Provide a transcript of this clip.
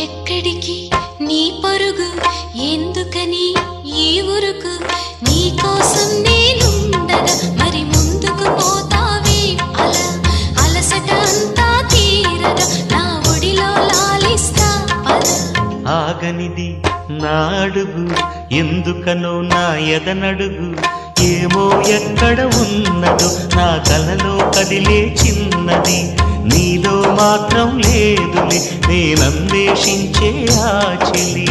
ఎక్కడికి నీ పరుగు ఎందుకని ఈ ఊరుకు నీ కోసం నేనుండగా మరి ముందుకు పోతావే అలా అలసట అంతా తీరగా నా ఒడిలో లాలిస్తా పద ఆగనిది నా అడుగు ఎందుకనో నా ఎదనడుగు ఏమో ఎక్కడ ఉన్నదో నా కలలో కదిలే చిన్నది నీలో మాత్రం లేదులే నేనన్వేషించే ఆ చెలి